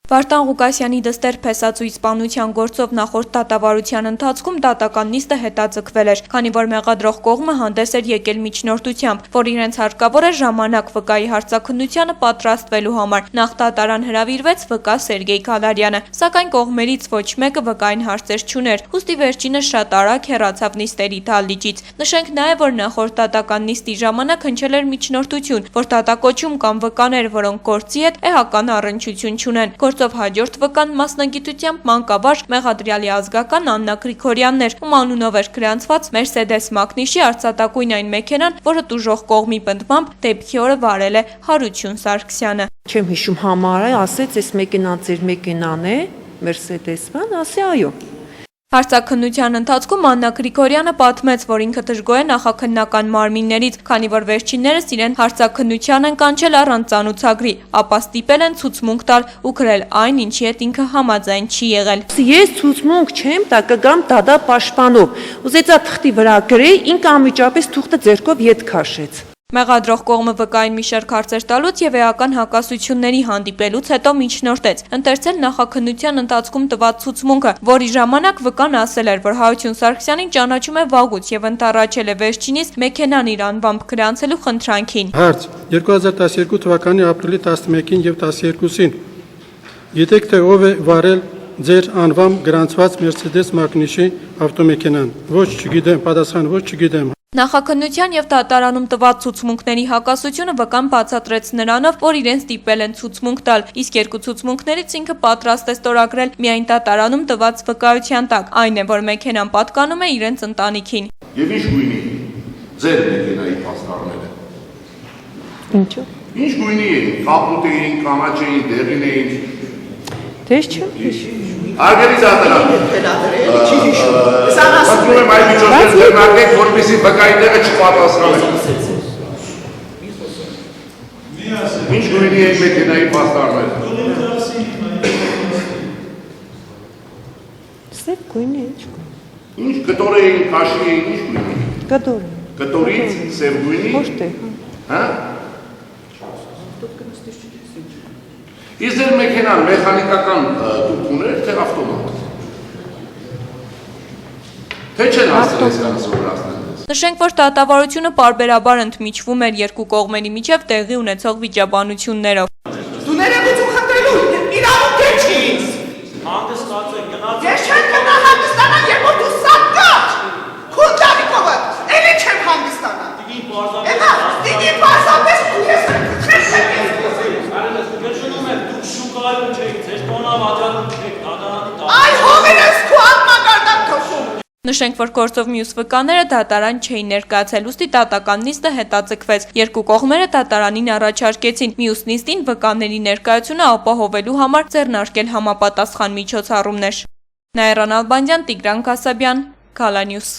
Վարդան Ղուկասյանի դստեր փեսացույց սպանության գործով նախորդ դատավարության ընթացքում դատական նիստը հետաձգվել էր, քանի որ մեղադրող կողմը հանդես էր եկել միջնորդությամբ, որ իրենց հարկավոր էր ժամանակ վկայի հարցաքննությանը պատրաստվելու համար։ Նախ դատարան հրավիրվեց վկա Սերգեյ Քալարյանը, սակայն կողմերից ոչ մեկը վկային հարցեր չուներ, ուստի վերջինս շատ արագ հեռացավ նիստերի դահլիճից։ Նշենք նաև, որ նախորդ դատական նիստի ժամանակ հնչել էր միջնորդություն, որ դատակոչում կամ վկաներ, որոնք գործի հետ էական առնչություն չունեն։ Գործով հաջորդ վկան մասնագիտությամբ մանկավարժ մեղադրյալի ազգական Աննա Գրիգորյանն էր, ում անունով էր գրանցված Մերսեդես Մակնիշի արծաթակույն այն մեքենան, որը տուժող կողմի պնդմամբ դեպքի օրը վարել է Հարություն Սարգսյանը։ Չեմ հիշում համարը, ասեց այս մեքենան ձեր մեքենան է, Մերսեդեսն, ասի այո։ Հարցաքննության ընթացքում Աննա Գրիգորյանը պատմեց, որ ինքը դժգոհ է նախաքննական մարմիններից, քանի որ վերջիններս իրեն հարցաքննության են կանչել առանց ծանուցագրի, ապա ստիպել են ցուցմունք տալ ու գրել այն, ինչի հետ ինքը համաձայն չի եղել։ Ես ցուցմունք չեմ տա, կգամ դատապաշտպանով։ Ուզեցա թղթի վրա գրեի, ինքը անմիջապես թուղթը ձեռքով ետ քաշեց։ Մեղադրող կողմը վկային մի շարք հարցեր տալուց եւ էական հակասությունների հանդիպելուց հետո միջնորդեց, ընթերցել նախաքննության ընթացքում տված ցուցմունքը, որի ժամանակ վկան ասել էր, որ Հարություն Սարգսյանին ճանաչում է վաղուց եւ ընտառաջել է վերջինիս մեքենան իր անվամբ գրանցելու խնդրանքին։ Հարց. 2012 թվականի ապրիլի 11-ին եւ 12-ին գիտեք թե ով է վարել ձեր անվամբ գրանցված Մերսեդես Մակնիշի ավտոմեքենան։ Ոչ, չգիտեմ, պատասխան ոչ, չգիտեմ։ Նախաքննության եւ դատարանում տված ցուցմունքների հակասությունը վկան բացատրեց նրանով, որ իրեն ստիպել են ցուցմունք տալ, իսկ երկու ցուցմունքներից ինքը պատրաստ է ստորագրել միայն դատարանում տված վկայության տակ, այն է, որ մեքենան պատկանում է իրենց ընտանիքին։ Եվ ինչ գույնի ձեր մեքենայի պաստառները։ Ինչու՞։ Ինչ գույնի էին, կապուտ էին, կանաչ էին, դեղին էին։ Դες չեմ հիշում։ Արգելից ատրա։ Չի հիշում։ Ասում եմ այդ միջոցներ ձեռնարկեք, որպեսզի վկայի տեղը չպատասխանեք։ Ինչ գույնի էին մեքենայի պաստառները։ Սև գույն է, ինչ։ Ինչ կտոր էին, քաշի էին, ինչ գույնի։ Կտոր։ Կտորից սև գույնի։ Ոչ թե։ Հա։ Իսկ ձեր մեքենան մեխանիկական դուք ուներ, թե ավտոմատ։ Թե չեն հասցրել սովորացնել։ Նշենք, որ դատավարությունը պարբերաբար ընդմիջվում էր երկու կողմերի միջև տեղի ունեցող վիճաբանություններով։ Դու ներողություն խնդրելու, իրավունք է չի ինձ։ Հանդիսացեք, գնացեք։ Ես չեմ գնա հանդիստանա, երբ որ դու սատկաչ։ Քուն Դավիթովը, էլի չեմ հանդիստանա։ Էդա, դիգի պարզապես ու ես Այ հովերս քու անմագարդակ թոշում։ Նշենք, որ գործով մյուս վկաները դատարան չէին ներկայացել, ուստի դատական նիստը հետաձգվեց։ Երկու կողմերը դատարանին առաջարկեցին մյուս նիստին վկաների ներկայությունը ապահովելու համար ձեռնարկել համապատասխան միջոցառումներ։ Նաիրա Նալբանդյան, Տիգրան Կասաբյան, Gala News։